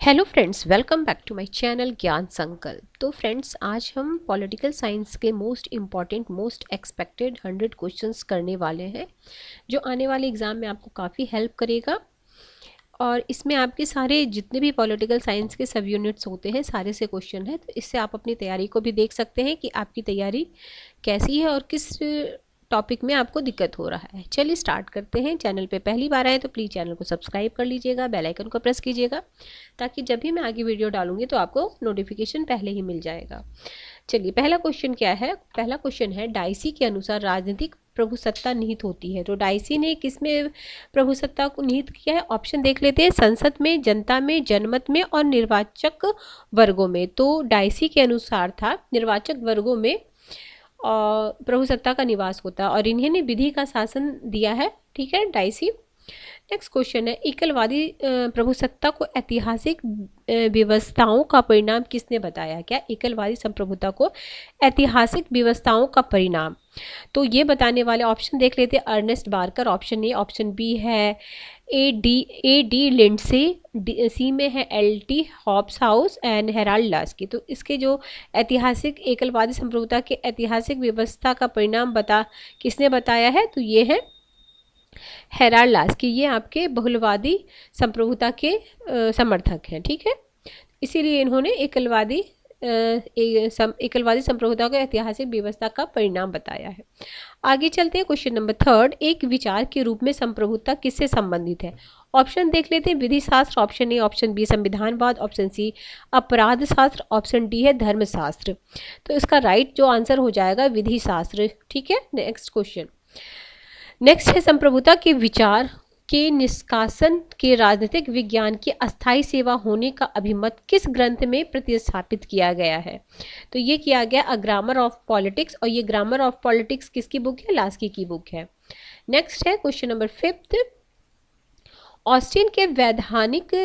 Hello friends, welcome back to my channel Gyan Sankalp. तो friends, आज हम पॉलिटिकल साइंस के most important most expected 100 questions करने वाले हैं, जो आने वाले एग्ज़ाम में आपको काफ़ी हेल्प करेगा। और इसमें आपके सारे जितने भी पॉलिटिकल साइंस के सब यूनिट्स होते हैं, सारे से क्वेश्चन है। तो इससे आप अपनी तैयारी को भी देख सकते हैं कि आपकी तैयारी कैसी है और किस टॉपिक में आपको दिक्कत हो रहा है। चलिए स्टार्ट करते हैं। चैनल पे पहली बार आए तो प्लीज़ चैनल को सब्सक्राइब कर लीजिएगा, बेल आइकन को प्रेस कीजिएगा, ताकि जब भी मैं आगे वीडियो डालूंगी तो आपको नोटिफिकेशन पहले ही मिल जाएगा। चलिए, पहला क्वेश्चन क्या है। पहला क्वेश्चन है, डाइसी के अनुसार राजनीतिक प्रभुसत्ता निहित होती है। तो डाइसी ने किस में प्रभुसत्ता को निहित किया है? ऑप्शन देख लेते हैं। संसद में, जनता में, जनमत में और निर्वाचक वर्गों में। तो डाइसी के अनुसार था निर्वाचक वर्गों में प्रभुसत्ता का निवास होता है, और इन्हें विधि का शासन दिया है। ठीक है, डाइसी। नेक्स्ट क्वेश्चन है, एकलवादी प्रभुसत्ता को ऐतिहासिक व्यवस्थाओं का परिणाम किसने बताया? क्या एकलवादी संप्रभुता को ऐतिहासिक व्यवस्थाओं का परिणाम? तो ये बताने वाले ऑप्शन देख लेते हैं। Ernest Barker option A, option B है ए डी लिंडसे, सी में है L T Hobhouse and Harold Laski. तो इसके जो ऐतिहासिक एकलवादी संप्रभुता के ऐतिहासिक व्यवस्था का परिणाम किसने बताया है? तो ये है हेराल्ड लास्की। ये आपके बहुलवादी संप्रभुता के समर्थक हैं। ठीक है, इसीलिए इन्होंने एकलवादी संप्रभुता को ऐतिहासिक व्यवस्था का परिणाम बताया है। आगे चलते हैं। क्वेश्चन नंबर 3, एक विचार के रूप में संप्रभुता किससे संबंधित है? ऑप्शन देख लेते हैं। विधि शास्त्र ऑप्शन ए, ऑप्शन बी संविधानवाद, ऑप्शन सी अपराध शास्त्र, ऑप्शन डी है धर्मशास्त्र। तो इसका राइट जो आंसर हो जाएगा विधि शास्त्र। ठीक है, नेक्स्ट क्वेश्चन। नेक्स्ट है, संप्रभुता के विचार के निष्कासन के राजनीतिक विज्ञान की अस्थायी सेवा होने का अभिमत किस ग्रंथ में प्रतिस्थापित किया गया है? तो ये किया गया अ ग्रामर ऑफ पॉलिटिक्स, और ये ग्रामर ऑफ पॉलिटिक्स किसकी बुक है? लास्की की बुक है। नेक्स्ट है क्वेश्चन नंबर 5, ऑस्टिन के वैधानिक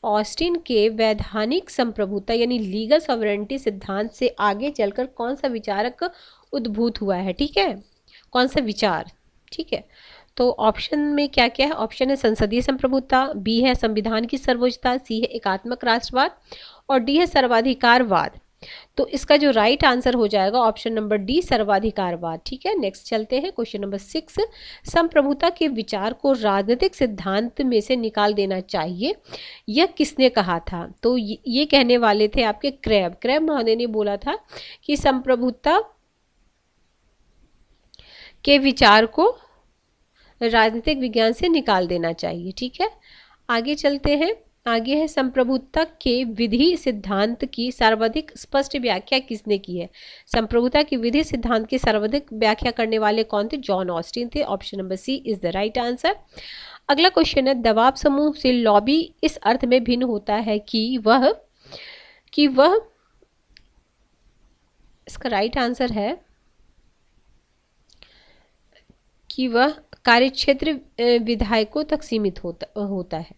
ऑस्टिन के वैधानिक संप्रभुता यानी लीगल सॉवरेनिटी सिद्धांत से आगे चलकर कौन सा विचारक उद्भूत हुआ है? ठीक है, कौन सा विचार? ठीक है, तो ऑप्शन में क्या क्या है? ऑप्शन है संसदीय संप्रभुता, बी है संविधान की सर्वोच्चता, सी है एकात्मक राष्ट्रवाद, और डी है सर्वाधिकारवाद। तो इसका जो राइट आंसर हो जाएगा ऑप्शन नंबर डी, सर्वाधिकारवाद। ठीक है, नेक्स्ट चलते हैं। क्वेश्चन नंबर 6, संप्रभुता के विचार को राजनीतिक सिद्धांत में से निकाल देना चाहिए, यह किसने कहा था? तो ये कहने वाले थे आपके क्रैब महोदय ने बोला था कि संप्रभुता के विचार को राजनीतिक विज्ञान से निकाल देना चाहिए। ठीक है, आगे चलते हैं। आगे है, संप्रभुता के विधि सिद्धांत की सर्वाधिक स्पष्ट व्याख्या किसने की है? संप्रभुता की विधि सिद्धांत की सर्वाधिक व्याख्या करने वाले कौन थे? जॉन ऑस्टिन थे। Option number C is the right answer. अगला क्वेश्चन है, दबाव समूह से लॉबी इस अर्थ में भिन्न होता है कि वह इसका राइट आंसर है कि वह कार्यक्षेत्र विधायकों तक सीमित होता है।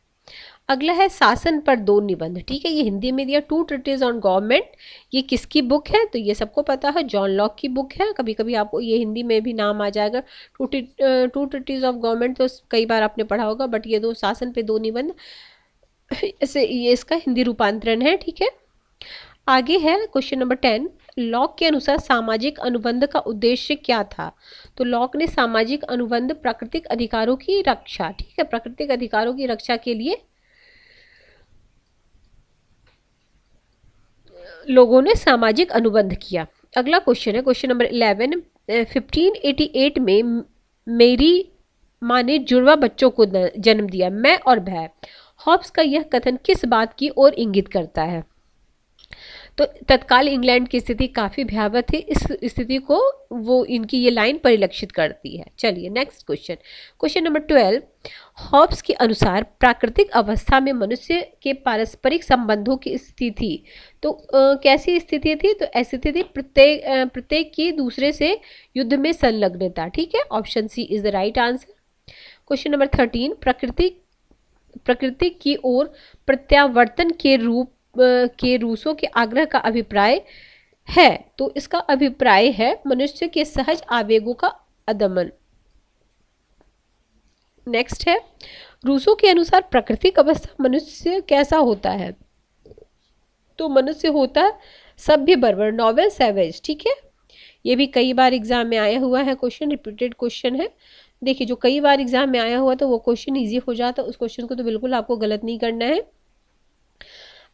अगला है, शासन पर 2 निबंध। ठीक है, ये हिंदी में दिया, 2 ट्रीटीज ऑन गवर्नमेंट। ये किसकी बुक है? तो ये सबको पता है, जॉन लॉक की बुक है। कभी कभी आपको ये हिंदी में भी नाम आ जाएगा, 2 ट्रीटीज ऑफ गवर्नमेंट, तो कई बार आपने पढ़ा होगा। बट ये 2 शासन पे 2 निबंध, ऐसे ये इसका हिंदी रूपांतरण है। ठीक है, आगे है क्वेश्चन नंबर 10, लॉक के अनुसार सामाजिक अनुबंध का उद्देश्य क्या था? तो लॉक ने सामाजिक अनुबंध प्राकृतिक अधिकारों की रक्षा, ठीक है, प्राकृतिक अधिकारों की रक्षा के लिए लोगों ने सामाजिक अनुबंध किया। अगला क्वेश्चन है क्वेश्चन नंबर 11, 1588 में मेरी माँ ने जुड़वा बच्चों को जन्म दिया, मैं और भाई। हॉब्स का यह कथन किस बात की ओर इंगित करता है? तो तत्काल इंग्लैंड की स्थिति काफ़ी भयावह थी। इस स्थिति को वो इनकी ये लाइन परिलक्षित करती है। चलिए next question, question number 12, Hobbes के अनुसार प्राकृतिक अवस्था में मनुष्य के पारस्परिक संबंधों की स्थिति थी। तो कैसी स्थिति थी? तो ऐसी स्थिति प्रत्येक की दूसरे से युद्ध में संलग्नता। ठीक है, option C is the right answer. Question number 13, प्रकृति की ओर प्रत्यावर्तन के रूप के रूसों के आग्रह का अभिप्राय है। तो इसका अभिप्राय है मनुष्य के सहज आवेगों का अदमन। नेक्स्ट है, रूसो के अनुसार प्राकृतिक अवस्था मनुष्य कैसा होता है? तो मनुष्य होता है सभ्य बर्बर, नॉवेल, सैवेज। ठीक है, ये भी कई बार एग्जाम में आया हुआ है क्वेश्चन, रिपीटेड क्वेश्चन है। देखिए, जो कई बार एग्जाम में आया हुआ तो वो क्वेश्चन इजी हो जाता है, उस क्वेश्चन को तो बिल्कुल आपको गलत नहीं करना है।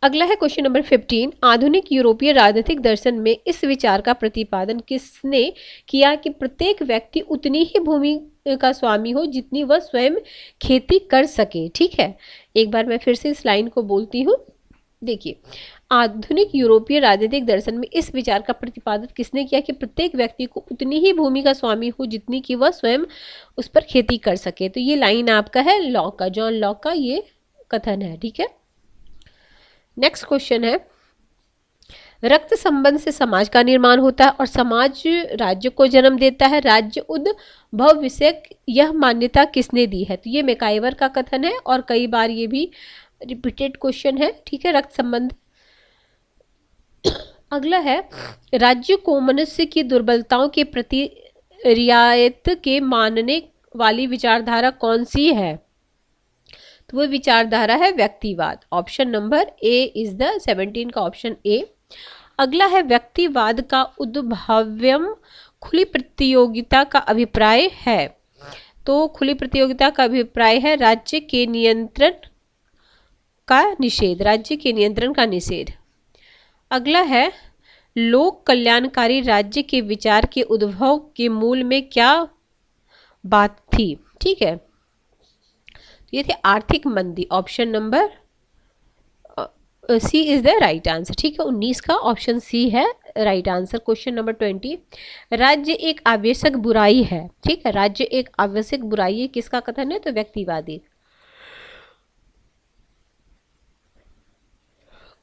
अगला है क्वेश्चन नंबर 15, आधुनिक यूरोपीय राजनीतिक दर्शन में इस विचार का प्रतिपादन किसने किया कि प्रत्येक व्यक्ति उतनी ही भूमि का स्वामी हो जितनी वह स्वयं खेती कर सके? ठीक है, एक बार मैं फिर से इस लाइन को बोलती हूँ। देखिए, आधुनिक यूरोपीय राजनीतिक दर्शन में इस विचार का प्रतिपादन किसने किया कि प्रत्येक व्यक्ति को उतनी ही भूमि का स्वामी हो जितनी कि वह स्वयं उस पर खेती कर सके? तो ये लाइन आपका है लॉक का, जॉन लॉक का ये कथन है। ठीक है, नेक्स्ट क्वेश्चन है, रक्त संबंध से समाज का निर्माण होता है और समाज राज्य को जन्म देता है। राज्य उद्भव विषय यह मान्यता किसने दी है? तो ये मैकाइवर का कथन है और कई बार ये भी रिपीटेड क्वेश्चन है। ठीक है, रक्त संबंध। अगला है, राज्य को मनुष्य की दुर्बलताओं के प्रति रियायत के मानने वाली विचारधारा कौन सी है? तो वो विचारधारा है व्यक्तिवाद। Option number A is the 17 का ऑप्शन ए। अगला है, व्यक्तिवाद का उद्भव्यम खुली प्रतियोगिता का अभिप्राय है। तो खुली प्रतियोगिता का अभिप्राय है राज्य के नियंत्रण का निषेध, राज्य के नियंत्रण का निषेध। अगला है, लोक कल्याणकारी राज्य के विचार के उद्भव के मूल में क्या बात थी? ठीक है, ये थे आर्थिक मंदी। Option number C is the right answer. ठीक है, 19 का ऑप्शन सी है राइट आंसर। क्वेश्चन नंबर 20, राज्य एक आवश्यक बुराई है। ठीक है, राज्य एक आवश्यक बुराई है, किसका कथन है? तो व्यक्तिवादी।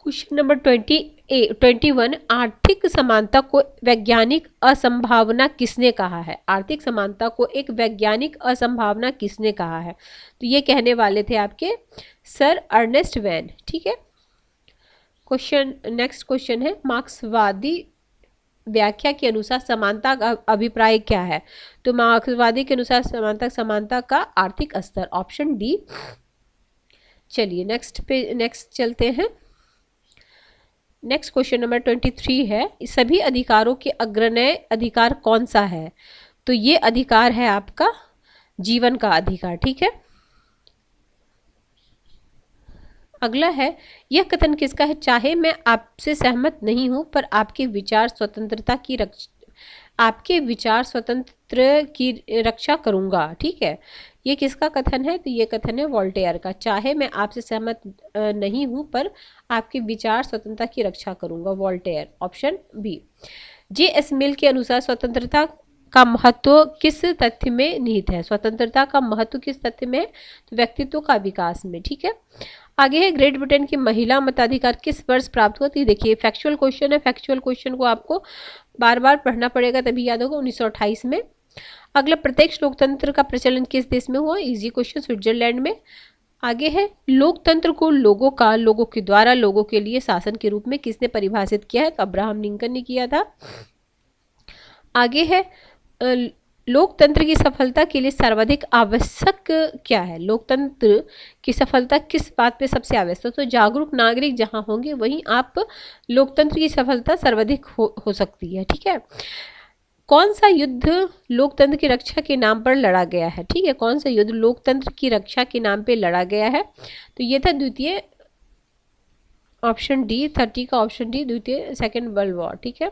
क्वेश्चन नंबर 21, आर्थिक समानता को वैज्ञानिक असंभावना किसने कहा है? आर्थिक समानता को एक वैज्ञानिक असंभावना किसने कहा है? तो ये कहने वाले थे आपके सर अर्नेस्ट वेन। ठीक है, नेक्स्ट क्वेश्चन है, मार्क्सवादी व्याख्या के अनुसार समानता का अभिप्राय क्या है? तो मार्क्सवादी के अनुसार समानता का आर्थिक स्तर। Option D. चलिए नेक्स्ट चलते हैं। नेक्स्ट क्वेश्चन नंबर 23 है, सभी अधिकारों के अग्रण्य अधिकार कौन सा है? तो ये अधिकार है आपका जीवन का अधिकार। ठीक है, अगला है, यह कथन किसका है? चाहे मैं आपसे सहमत नहीं हूं पर आपके विचार स्वतंत्र की रक्षा करूंगा। ठीक है, ये किसका कथन है? तो ये कथन है वोल्टेयर का। चाहे मैं आपसे सहमत नहीं हूं पर आपके विचार स्वतंत्रता की रक्षा करूंगा, Voltaire. Option B. J S. Mill के अनुसार स्वतंत्रता का महत्व किस तथ्य में निहित है? स्वतंत्रता का महत्व किस तथ्य में है? तो व्यक्तित्व का विकास में। ठीक है, आगे है, ग्रेट ब्रिटेन की महिला मताधिकार किस वर्ष प्राप्त हुआ? तो देखिए, फैक्चुअल क्वेश्चन है, फैक्चुअल क्वेश्चन को आपको बार बार पढ़ना पड़ेगा तभी याद होगा। 1928 में। अगला, प्रत्यक्ष लोकतंत्र का प्रचलन किस देश में हुआ? इजी क्वेश्चन, स्विट्जरलैंड में। आगे है, लोकतंत्र को लोगों के द्वारा लोगों के लिए शासन के रूप में किसने परिभाषित किया है? तो अब्राहम लिंकन ने किया था। आगे है, लोकतंत्र की सफलता के लिए सर्वाधिक आवश्यक क्या है? लोकतंत्र की सफलता किस बात पे सबसे आवश्यक? तो जागरूक नागरिक जहां होंगे वहीं आप लोकतंत्र की सफलता सर्वाधिक हो सकती है। ठीक है, कौन सा युद्ध लोकतंत्र की रक्षा के नाम पर लड़ा गया है? ठीक है, कौन सा युद्ध लोकतंत्र की रक्षा के नाम पे लड़ा गया है? तो ये था द्वितीय, ऑप्शन डी, 30 का ऑप्शन डी, द्वितीय सेकेंड वर्ल्ड वॉर। ठीक है,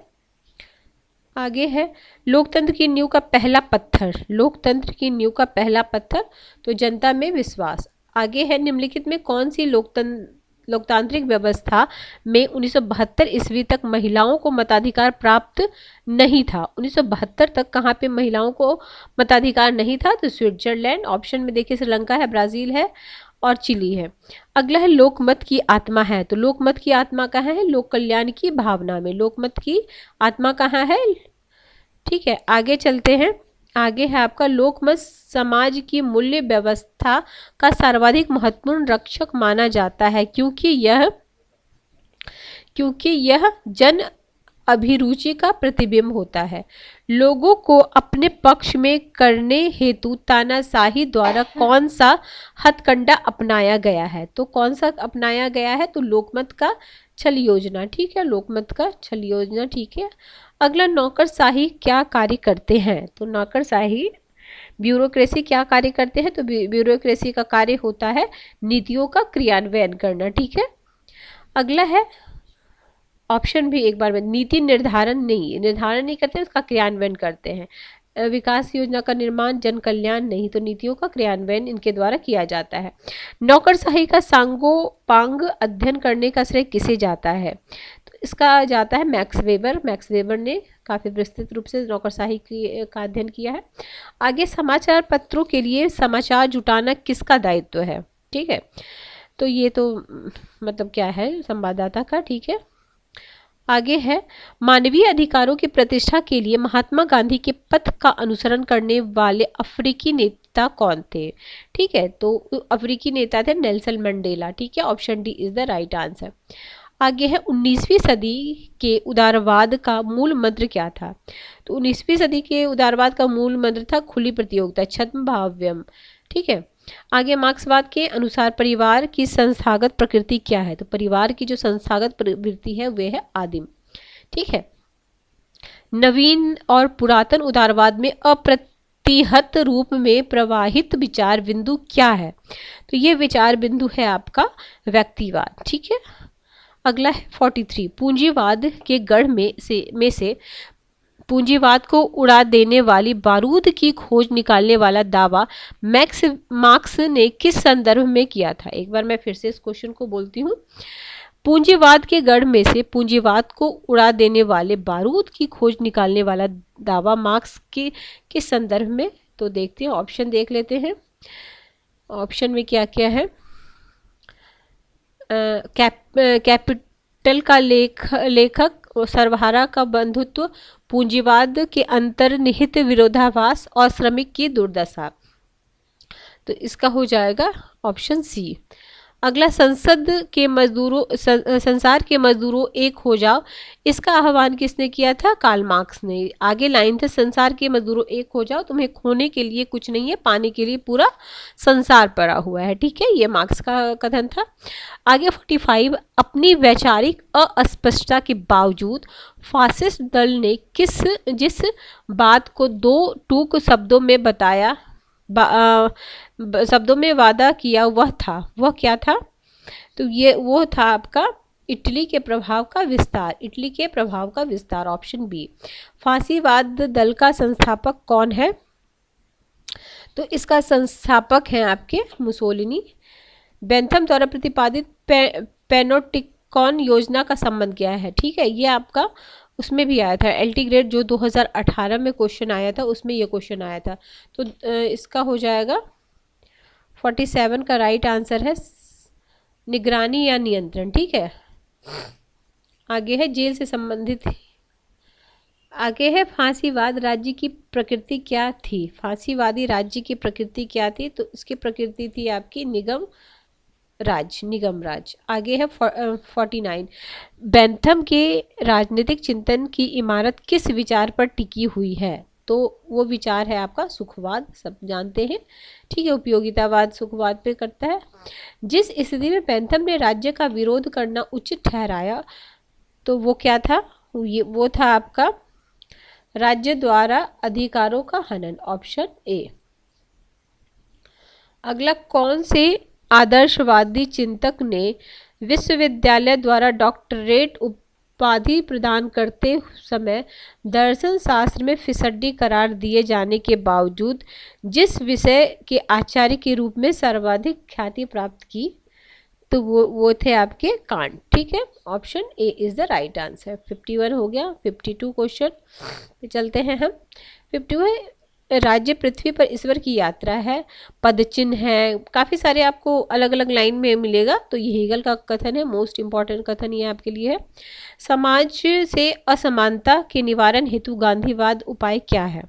आगे है, लोकतंत्र की नींव का पहला पत्थर। लोकतंत्र की नींव का पहला पत्थर, तो जनता में विश्वास। आगे है, निम्नलिखित में कौन सी लोकतांत्रिक व्यवस्था में 1972 ईस्वी तक महिलाओं को मताधिकार प्राप्त नहीं था? 1972 तक कहाँ पे महिलाओं को मताधिकार नहीं था? तो स्विट्जरलैंड। ऑप्शन में देखिए, श्रीलंका है, ब्राजील है और चिली है। अगला है, लोकमत की आत्मा है। तो लोकमत की आत्मा कहाँ है? लोक कल्याण की भावना में। लोकमत की आत्मा कहाँ है? ठीक है, आगे चलते हैं। आगे है आपका, लोकमत समाज की मूल्य व्यवस्था का सर्वाधिक महत्वपूर्ण रक्षक माना जाता है क्योंकि यह जन अभिरुचि का प्रतिबिंब होता है। लोगों को अपने पक्ष में करने हेतु तानाशाही द्वारा कौन सा हथकंडा अपनाया गया है? तो कौन सा अपनाया गया है? तो लोकमत का छल योजना, ठीक है, लोकमत का छल योजना, ठीक है। अगला, नौकरशाही क्या कार्य करते हैं? तो नौकरशाही ब्यूरोक्रेसी क्या कार्य करते हैं? तो ब्यूरोक्रेसी का कार्य होता है नीतियों का क्रियान्वयन करना, ठीक है। अगला है ऑप्शन भी एक बार में, नीति निर्धारण नहीं करते, उसका क्रियान्वयन करते हैं। विकास योजना का निर्माण, जन कल्याण नहीं, तो नीतियों का क्रियान्वयन इनके द्वारा किया जाता है। नौकरशाही का सांगोपांग अध्ययन करने का श्रेय किसे जाता है? तो इसका जाता है मैक्स वेबर ने काफ़ी विस्तृत रूप से नौकरशाही का अध्ययन किया है। आगे, समाचार पत्रों के लिए समाचार जुटाना किसका दायित्व है? ठीक है, तो ये तो मतलब क्या है, संवाददाता का, ठीक है। आगे है, मानवीय अधिकारों की प्रतिष्ठा के लिए महात्मा गांधी के पथ का अनुसरण करने वाले अफ्रीकी नेता कौन थे? ठीक है, तो अफ्रीकी नेता थे नेल्सन मंडेला, ठीक है, option D is the right answer. आगे है, 19वीं सदी के उदारवाद का मूल मंत्र क्या था? तो 19वीं सदी के उदारवाद का मूल मंत्र था खुली प्रतियोगिता, छद्म भाव्यम, ठीक है। आगे, मार्क्सवाद के अनुसार परिवार की संस्थागत प्रकृति क्या है? तो परिवार की जो संस्थागत प्रवृत्ति है वे है आदिम, ठीक है। नवीन और पुरातन उदारवाद में अप्रतिहत रूप में प्रवाहित विचार बिंदु क्या है? तो ये विचार बिंदु है आपका व्यक्तिवाद, ठीक है। अगला है 43, पूंजीवाद के गढ़ में से पूंजीवाद को उड़ा देने वाली बारूद की खोज निकालने वाला दावा मार्क्स ने किस संदर्भ में किया था? एक बार मैं फिर से इस क्वेश्चन को बोलती हूँ। पूंजीवाद के गढ़ में से पूंजीवाद को उड़ा देने वाले बारूद की खोज निकालने वाला दावा मार्क्स के किस संदर्भ में? तो देखते हैं, ऑप्शन देख लेते हैं। ऑप्शन में क्या क्या है? कैपिटल का लेखक, सर्वहारा का बंधुत्व, पूंजीवाद के अंतर्निहित विरोधाभास और श्रमिक की दुर्दशा। तो इसका हो जाएगा ऑप्शन सी। अगला, संसार के मजदूरों एक हो जाओ, इसका आह्वान किसने किया था? कार्ल मार्क्स ने। आगे लाइन था, संसार के मजदूरों एक हो जाओ, तुम्हें खोने के लिए कुछ नहीं है, पाने के लिए पूरा संसार पड़ा हुआ है, ठीक है, ये मार्क्स का कथन था। आगे 45, अपनी वैचारिक अस्पष्टता के बावजूद फासिस्ट दल ने जिस बात को दो टूक शब्दों में वादा किया वह क्या था? तो ये वो था आपका इटली के प्रभाव का विस्तार, ऑप्शन बी। फांसीवाद दल का संस्थापक कौन है? तो इसका संस्थापक हैं आपके मुसोलिनी। बेंथम द्वारा प्रतिपादित पैनोप्टिकॉन योजना का संबंध क्या है? ठीक है, ये आपका उसमें भी आया था, एलटी ग्रेड जो 2018 में क्वेश्चन आया था उसमें ये क्वेश्चन आया था। तो इसका हो जाएगा 47 का राइट आंसर है निगरानी या नियंत्रण, ठीक है। आगे है जेल से संबंधित, आगे है फांसीवाद राज्य की प्रकृति क्या थी? फांसीवादी राज्य की प्रकृति क्या थी? तो इसकी प्रकृति थी आपकी निगम राज। आगे है 49, बेंथम के राजनीतिक चिंतन की इमारत किस विचार पर टिकी हुई है? तो वो विचार है आपका सुखवाद, सब जानते हैं, ठीक है, उपयोगितावाद सुखवाद पे करता है। जिस स्थिति में बेंथम ने राज्य का विरोध करना उचित ठहराया, तो वो क्या था? वो था आपका राज्य द्वारा अधिकारों का हनन, ऑप्शन ए। अगला, कौन से आदर्शवादी चिंतक ने विश्वविद्यालय द्वारा डॉक्टरेट उपाधि प्रदान करते समय दर्शन शास्त्र में फिसड्डी करार दिए जाने के बावजूद जिस विषय के आचार्य के रूप में सर्वाधिक ख्याति प्राप्त की? तो वो थे आपके कांट, ठीक है, option A is the right answer. 51 हो गया। 52 क्वेश्चन पे चलते हैं हम। 52 है, राज्य पृथ्वी पर ईश्वर की यात्रा है, पदचिन्ह है, काफ़ी सारे आपको अलग अलग लाइन में मिलेगा। तो ये हेगल का कथन है, मोस्ट इंपॉर्टेंट कथन ये आपके लिए है। समाज से असमानता के निवारण हेतु गांधीवाद उपाय क्या है?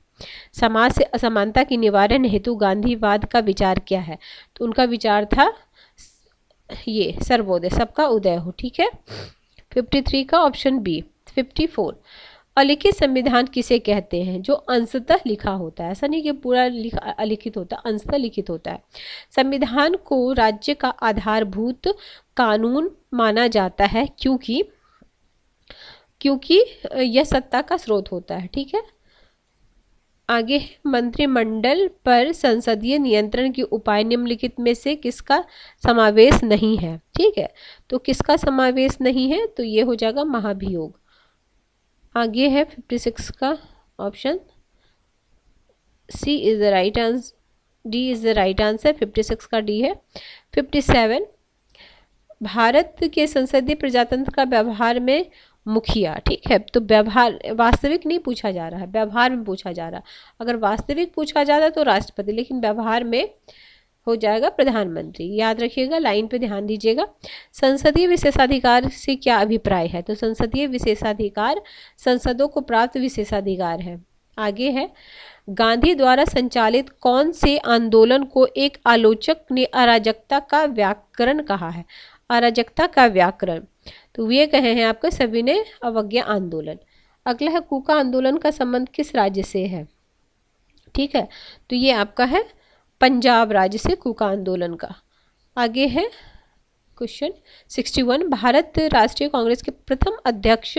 समाज से असमानता के निवारण हेतु गांधीवाद का विचार क्या है? तो उनका विचार था ये सर्वोदय, सबका उदय हो, ठीक है। 53 का ऑप्शन बी। 54, अलिखित संविधान किसे कहते हैं? जो अंशतः लिखा होता है, ऐसा नहीं कि पूरा अलिखित होता है, अंशतः लिखित होता है। संविधान को राज्य का आधारभूत कानून माना जाता है क्योंकि यह सत्ता का स्रोत होता है। ठीक है, आगे मंत्रिमंडल पर संसदीय नियंत्रण के उपाय निम्नलिखित में से किसका समावेश नहीं है? ठीक है, तो किसका समावेश नहीं है? तो ये हो जाएगा महाभियोग। आगे है 56 का option C is the right answer, D is the right answer, 56 का डी है। 57, भारत के संसदीय प्रजातंत्र का व्यवहार में मुखिया। ठीक है, तो व्यवहार, वास्तविक नहीं पूछा जा रहा है, व्यवहार में पूछा जा रहा है। अगर वास्तविक पूछा जाता तो राष्ट्रपति, लेकिन व्यवहार में हो जाएगा प्रधानमंत्री। याद रखिएगा, लाइन पे ध्यान दीजिएगा। संसदीय विशेषाधिकार से क्या अभिप्राय है? तो संसदीय विशेषाधिकार संसदों को प्राप्त विशेषाधिकार है। आगे है, गांधी द्वारा संचालित कौन से आंदोलन को एक आलोचक ने अराजकता का व्याकरण कहा है? अराजकता का व्याकरण, तो ये कहे हैं आपके सविनय अवज्ञा आंदोलन। अगला है, कूका आंदोलन का संबंध किस राज्य से है? ठीक है, तो ये आपका है पंजाब राज्य से कूका आंदोलन का। आगे है क्वेश्चन 61, भारत राष्ट्रीय कांग्रेस के प्रथम अध्यक्ष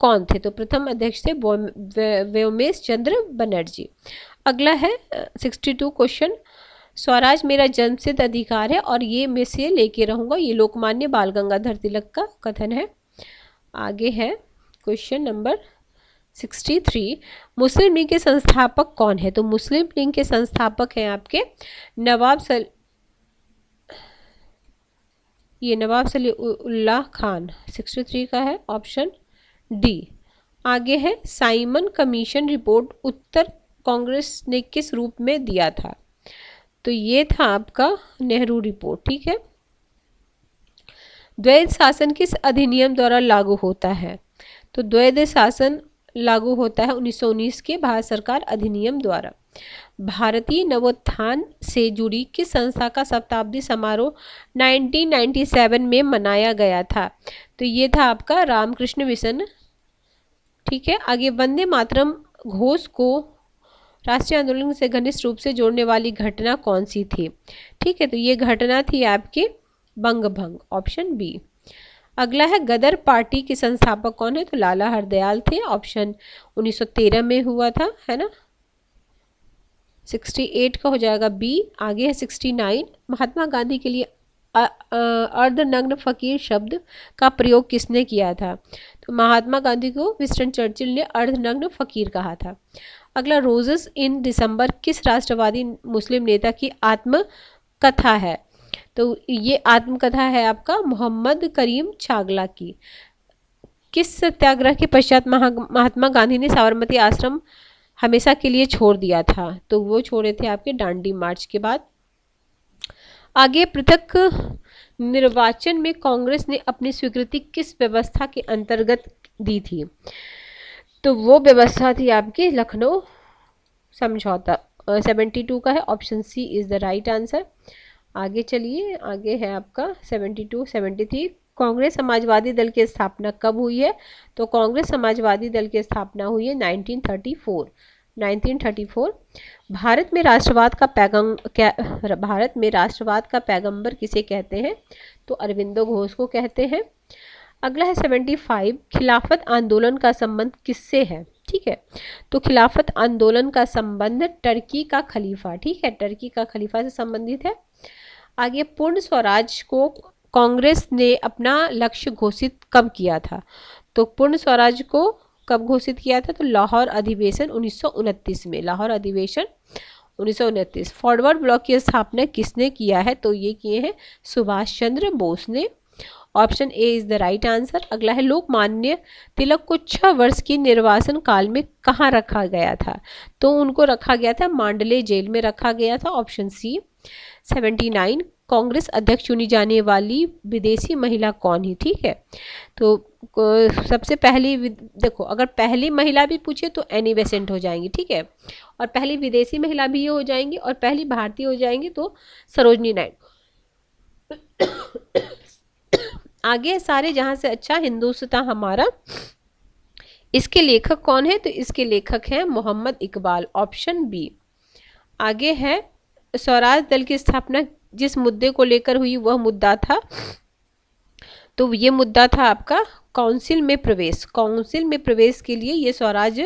कौन थे? तो प्रथम अध्यक्ष थे व्योमेश चंद्र बनर्जी। अगला है 62 क्वेश्चन, स्वराज मेरा जन्मसिद्ध अधिकार है और ये मैं से लेके रहूंगा, ये लोकमान्य बाल गंगाधर तिलक का कथन है। आगे है क्वेश्चन नंबर 63, मुस्लिम लीग के संस्थापक कौन है? तो मुस्लिम लीग के संस्थापक हैं आपके नवाब सलीउल्लाह खान। 63 का है ऑप्शन डी। आगे है, साइमन कमीशन रिपोर्ट उत्तर कांग्रेस ने किस रूप में दिया था? तो ये था आपका नेहरू रिपोर्ट। ठीक है, द्वैध शासन किस अधिनियम द्वारा लागू होता है? तो द्वैध शासन लागू होता है 1919 के भारत सरकार अधिनियम द्वारा। भारतीय नवोत्थान से जुड़ी किस संस्था का शताब्दी समारोह 1997 में मनाया गया था? तो ये था आपका रामकृष्ण मिशन। ठीक है, आगे, वंदे मातरम घोष को राष्ट्रीय आंदोलन से घनिष्ठ रूप से जोड़ने वाली घटना कौन सी थी? ठीक है, तो ये घटना थी आपकी बंग भंग, ऑप्शन बी। अगला है, गदर पार्टी के संस्थापक कौन है? तो लाला हरदयाल थे, ऑप्शन 1913 में हुआ था, है ना। 68 का हो जाएगा बी। आगे है 69, महात्मा गांधी के लिए अर्धनग्न फकीर शब्द का प्रयोग किसने किया था? तो महात्मा गांधी को विंस्टन चर्चिल ने अर्धनग्न फकीर कहा था। अगला, रोजेस इन दिसंबर किस राष्ट्रवादी मुस्लिम नेता की आत्मकथा है? तो ये आत्मकथा है आपका मोहम्मद करीम चागला की। किस सत्याग्रह के पश्चात महात्मा गांधी ने साबरमती आश्रम हमेशा के लिए छोड़ दिया था? तो वो छोड़े थे आपके दांडी मार्च के बाद। आगे, पृथक निर्वाचन में कांग्रेस ने अपनी स्वीकृति किस व्यवस्था के अंतर्गत दी थी? तो वो व्यवस्था थी आपकी लखनऊ समझौता। 72 का है, option C is the right answer. आगे चलिए, आगे है आपका 72, 73, कांग्रेस समाजवादी दल की स्थापना कब हुई है? तो कांग्रेस समाजवादी दल की स्थापना हुई है 1934। 1934। भारत में राष्ट्रवाद का पैगंबर किसे कहते हैं? तो अरविंदो घोष को कहते हैं। अगला है 75, खिलाफत आंदोलन का संबंध किससे है? ठीक है, तो खिलाफत आंदोलन का संबंध टर्की का खलीफा, ठीक है, टर्की का खलीफा से संबंधित है। आगे, पूर्ण स्वराज को कांग्रेस ने अपना लक्ष्य घोषित कब किया था? तो पूर्ण स्वराज को कब घोषित किया था? तो लाहौर अधिवेशन 1929 में, लाहौर अधिवेशन 1929। फॉरवर्ड ब्लॉक की स्थापना किसने किया है? तो ये किए हैं सुभाष चंद्र बोस ने, option A is the right answer. अगला है, लोकमान्य तिलक को 6 वर्ष की निर्वासन काल में कहाँ रखा गया था? तो उनको रखा गया था मांडले जेल में रखा गया था, ऑप्शन सी। 79, कांग्रेस अध्यक्ष चुनी जाने वाली विदेशी महिला कौन ही? ठीक है, तो सबसे पहली देखो, अगर पहली महिला भी पूछे तो एनी बेसेंट हो जाएंगी, ठीक है, और पहली विदेशी महिला भी ये हो जाएंगी, और पहली भारतीय हो जाएंगी तो सरोजनी नायडू। आगे, सारे जहां से अच्छा हिंदुस्तान हमारा इसके लेखक कौन है? तो इसके लेखक हैं मोहम्मद इकबाल, ऑप्शन बी। आगे है स्वराज दल की स्थापना जिस मुद्दे को लेकर हुई वह मुद्दा था? तो ये मुद्दा था आपका काउंसिल में प्रवेश। काउंसिल में प्रवेश के लिए ये स्वराज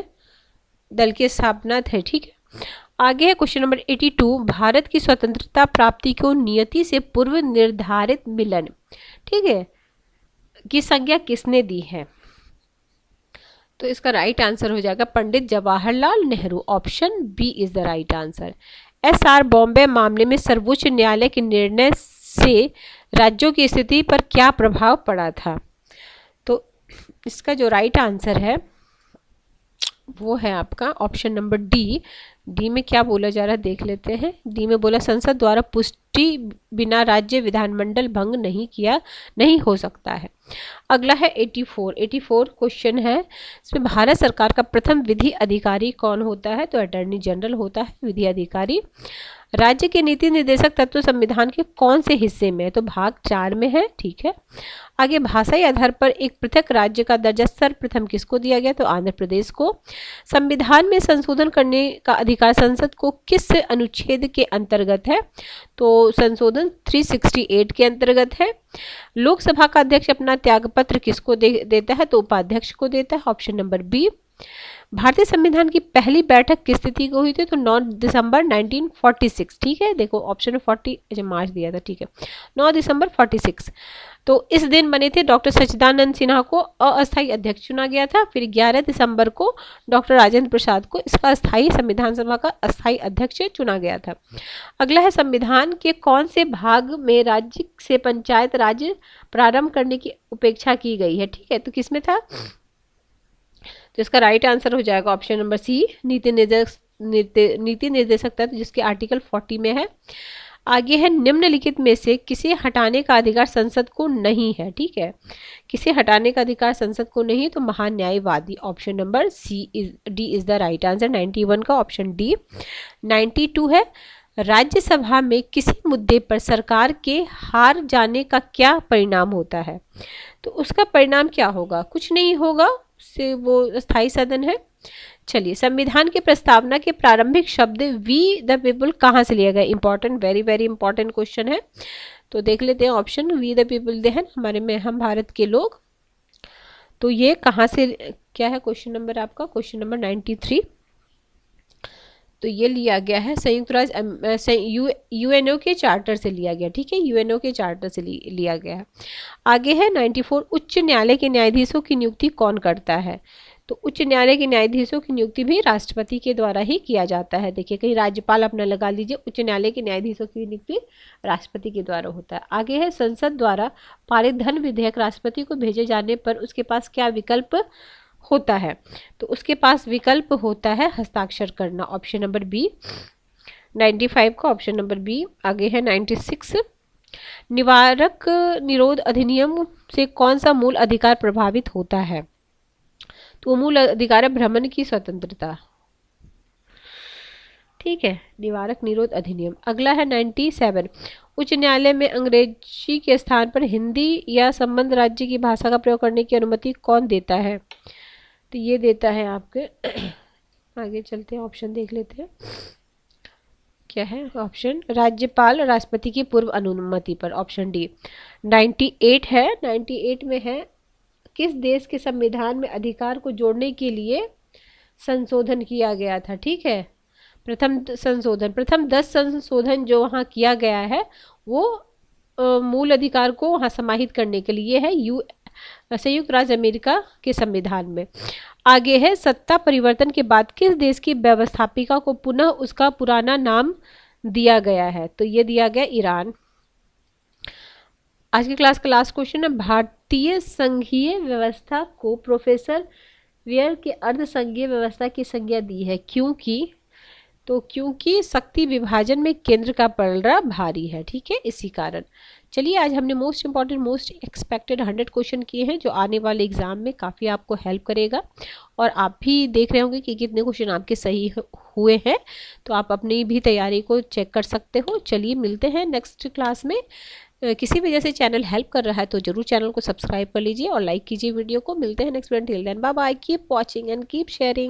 दल की स्थापना थे, ठीक है। आगे है क्वेश्चन नंबर 82, भारत की स्वतंत्रता प्राप्ति को नियति से पूर्व निर्धारित मिलन, ठीक है, की संज्ञा किसने दी है? तो इसका राइट आंसर हो जाएगा Pandit Jawaharlal Nehru, option B is the right answer. SR Bommai मामले में सर्वोच्च न्यायालय के निर्णय से राज्यों की स्थिति पर क्या प्रभाव पड़ा था? तो इसका जो राइट आंसर है वो है आपका ऑप्शन नंबर डी। डी में क्या बोला जा रहा है देख लेते हैं। डी में बोला संसद द्वारा पुष्टि बिना राज्य विधानमंडल भंग नहीं हो सकता है। अगला है 84 क्वेश्चन है, इसमें भारत सरकार का प्रथम विधि अधिकारी कौन होता है? तो अटॉर्नी जनरल होता है विधि अधिकारी। राज्य के नीति निर्देशक तत्व संविधान के कौन से हिस्से में है? तो भाग 4 में है, ठीक है। आगे भाषाई आधार पर एक पृथक राज्य का दर्जा सर्वप्रथम किसको दिया गया? तो आंध्र प्रदेश को। संविधान में संशोधन करने का अधिकार संसद को किस अनुच्छेद के अंतर्गत है? तो संशोधन 368 के अंतर्गत है। लोकसभा का अध्यक्ष अपना त्यागपत्र किसको देता है? तो उपाध्यक्ष को देता है, ऑप्शन नंबर बी। भारतीय संविधान की पहली बैठक किस तिथि को हुई थी? तो 9 दिसंबर 1946, ठीक है। देखो ऑप्शन 40 मार्च दिया था, ठीक है, 9 दिसंबर 46। तो इस दिन बने थे डॉक्टर सच्चिदानंद सिन्हा को अस्थायी अध्यक्ष चुना गया था। फिर 11 दिसंबर को डॉक्टर राजेंद्र प्रसाद को इसका अस्थायी संविधान सभा का अस्थायी अध्यक्ष चुना गया था। अगला है संविधान के कौन से भाग में राज्य से पंचायत राज प्रारंभ करने की उपेक्षा की गई है? ठीक है, तो किसमें था? तो इसका राइट आंसर हो जाएगा ऑप्शन नंबर सी, नीति निर्देशक तत्व, जिसके आर्टिकल 40 में है। आगे है निम्नलिखित में से किसे हटाने का अधिकार संसद को नहीं है? ठीक है, किसे हटाने का अधिकार संसद को नहीं है? तो महान्यायवादी, option number D is the right answer. 91 का ऑप्शन डी। 92 है राज्यसभा में किसी मुद्दे पर सरकार के हार जाने का क्या परिणाम होता है? तो उसका परिणाम क्या होगा? कुछ नहीं होगा, से वो स्थायी सदन है। चलिए, संविधान की प्रस्तावना के प्रारंभिक शब्द वी द पीपल कहाँ से लिया गया? Important, very very important question है। तो देख लेते हैं ऑप्शन, वी द पीपल दे हैं हमारे में, हम भारत के लोग। तो ये कहाँ से, क्या है क्वेश्चन नंबर आपका? Question number 93। तो ये लिया गया है संयुक्त राज्य यूएनओ के चार्टर से लिया गया, ठीक है, यूएनओ के चार्टर से लिया गया है। आगे है 94, उच्च न्यायालय के न्यायाधीशों की नियुक्ति कौन करता है? तो उच्च न्यायालय के न्यायाधीशों की नियुक्ति भी राष्ट्रपति के द्वारा ही किया जाता है। देखिए, कहीं राज्यपाल अपना लगा लीजिए, उच्च न्यायालय के न्यायाधीशों की नियुक्ति राष्ट्रपति के द्वारा होता है। आगे है संसद द्वारा पारित धन विधेयक राष्ट्रपति को भेजे जाने पर उसके पास क्या विकल्प होता है? तो उसके पास विकल्प होता है हस्ताक्षर करना, ऑप्शन नंबर बी। 95 का ऑप्शन नंबर बी। आगे है 96, निवारक निरोध अधिनियम से कौन सा मूल अधिकार प्रभावित होता है? तो मूल अधिकार है भ्रमण की स्वतंत्रता, ठीक है, निवारक निरोध अधिनियम। अगला है 97, उच्च न्यायालय में अंग्रेजी के स्थान पर हिंदी या संबंध राज्य की भाषा का प्रयोग करने की अनुमति कौन देता है? तो ये देता है आपके आगे चलते हैं, ऑप्शन देख लेते हैं क्या है ऑप्शन, राज्यपाल राष्ट्रपति की पूर्व अनुमति पर, ऑप्शन डी। 98 है, 98 में है किस देश के संविधान में अधिकार को जोड़ने के लिए संशोधन किया गया था? ठीक है, प्रथम 10 संशोधन जो वहाँ किया गया है वो मूल अधिकार को वहाँ समाहित करने के लिए है संयुक्त राज्य अमेरिका के संविधान में। आगे है सत्ता परिवर्तन के बाद किस देश की व्यवस्थापिका को पुनः उसका पुराना नाम दिया गया है? तो ये दिया गया ईरान। आज की क्लास का लास्ट क्वेश्चन है, भारतीय संघीय व्यवस्था को प्रोफेसर वेयर के अर्ध संघीय व्यवस्था की संज्ञा दी है, क्योंकि? तो क्योंकि शक्ति विभाजन में केंद्र का पलड़ा भारी है, ठीक है, इसी कारण। चलिए, आज हमने most important most expected 100 question किए हैं जो आने वाले एग्जाम में काफ़ी आपको हेल्प करेगा, और आप भी देख रहे होंगे कि कितने क्वेश्चन आपके सही हुए हैं, तो आप अपनी भी तैयारी को चेक कर सकते हो। चलिए, मिलते हैं नेक्स्ट क्लास में किसी वजह से चैनल हेल्प कर रहा है तो जरूर चैनल को सब्सक्राइब कर लीजिए और लाइक कीजिए वीडियो को। मिलते हैं next video, till then bye bye, keep watching and keep sharing.